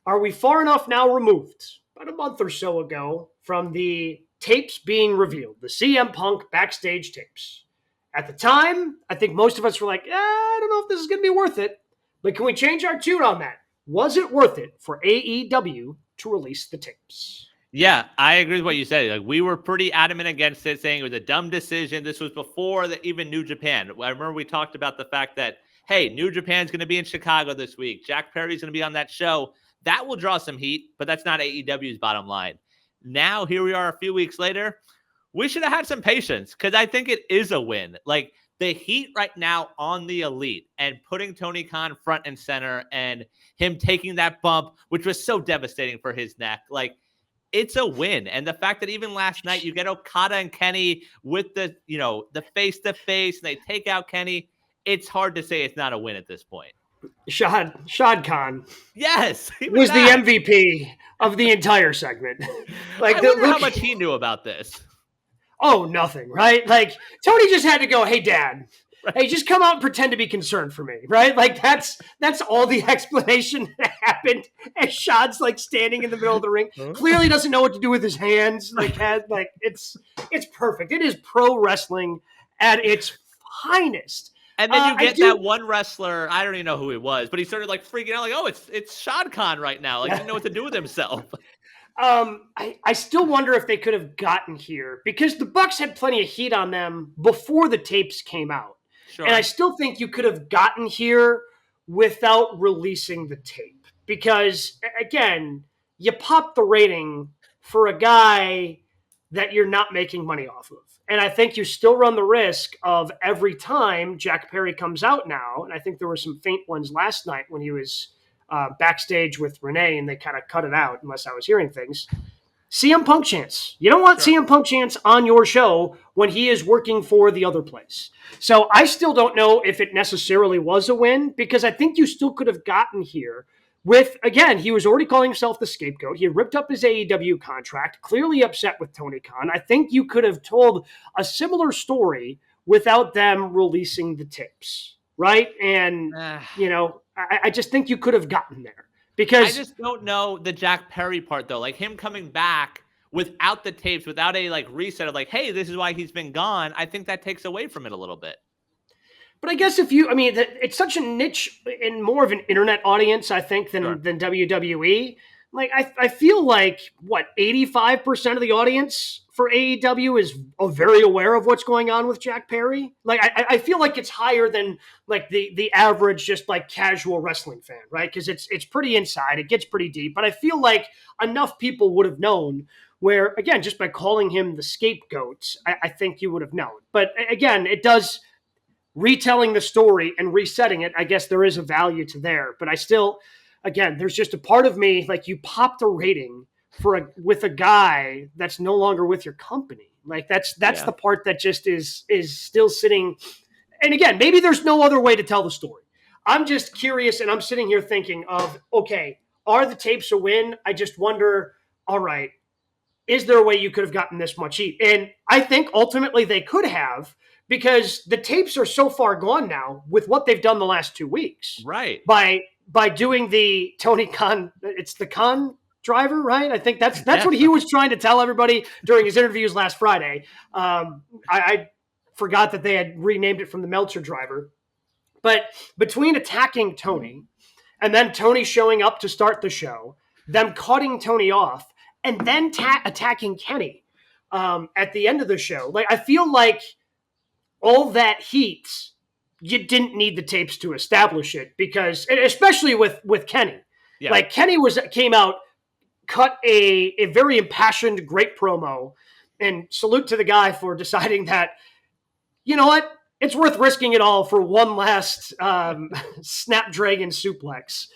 Are we far enough now removed, about a month or so ago, from the tapes being revealed, the CM Punk backstage tapes? At the time, I think most of us were like, I don't know if this is going to be worth it. But can we change our tune on that? Was it worth it for AEW to release the tapes? Yeah, I agree with what you said. Like, we were pretty adamant against it, saying it was a dumb decision. This was before even New Japan. I remember we talked about the fact that, hey, New Japan's going to be in Chicago this week. Jack Perry's going to be on that show. That will draw some heat, but that's not AEW's bottom line. Now, here we are a few weeks later. We should have had some patience because I think it is a win. Like, the heat right now on the Elite and putting Tony Khan front and center and him taking that bump, which was so devastating for his neck. Like, it's a win. And the fact that even last night you get Okada and Kenny with the, the face to face, and they take out Kenny. It's hard to say it's not a win at this point. Shad Khan. Yes. Was the MVP of the entire segment. Like, I wonder how much he knew about this. Oh, nothing, right? Like, Tony just had to go, hey, Dad, hey, just come out and pretend to be concerned for me, right? Like, that's all the explanation that happened. And Shad's like standing in the middle of the ring, clearly doesn't know what to do with his hands. Like, it's perfect. It is pro wrestling at its finest. And then you get that one wrestler, I don't even know who he was, but he started like freaking out, like, oh, it's Shad Khan right now. Like, he didn't know what to do with himself. I still wonder if they could have gotten here because the Bucks had plenty of heat on them before the tapes came out. Sure. And I still think you could have gotten here without releasing the tape because, again, you pop the rating for a guy that you're not making money off of. And I think you still run the risk of every time Jack Perry comes out now, and I think there were some faint ones last night when he was backstage with Renee, and they kind of cut it out unless I was hearing things. CM Punk chance. You don't want CM Punk chance on your show when he is working for the other place. So I still don't know if it necessarily was a win because I think you still could have gotten here with, again, he was already calling himself the scapegoat. He had ripped up his AEW contract, clearly upset with Tony Khan. I think you could have told a similar story without them releasing the tapes, right? And, I just think you could have gotten there because I just don't know the Jack Perry part though. Like him coming back without the tapes, without a reset of hey, this is why he's been gone. I think that takes away from it a little bit. But I guess it's such a niche and more of an internet audience, I think, than WWE. Like I feel like 85% of the audience for AEW is very aware of what's going on with Jack Perry. Like I feel like it's higher than the average just casual wrestling fan, right? Because it's pretty inside, it gets pretty deep. But I feel like enough people would have known. Where again, just by calling him the scapegoat, I think you would have known. But again, it does retelling the story and resetting it. I guess there is a value to there, but I still. Again, there's just a part of me you popped a rating with a guy that's no longer with your company. That's the part that just is still sitting. And again, maybe there's no other way to tell the story. I'm just curious, and I'm sitting here thinking of, okay, are the tapes a win? I just wonder, all right, is there a way you could have gotten this much heat? And I think ultimately they could have because the tapes are so far gone now with what they've done the last 2 weeks. Right. By doing the Tony Khan, it's the Khan driver, right? I think that's what he was trying to tell everybody during his interviews last Friday. I forgot that they had renamed it from the Meltzer driver. But between attacking Tony and then Tony showing up to start the show, them cutting Tony off, and then attacking Kenny at the end of the show, I feel like all that heat, you didn't need the tapes to establish it because, especially with Kenny, Kenny came out, cut a very impassioned, great promo, and salute to the guy for deciding that, you know what, it's worth risking it all for one last Snapdragon suplex.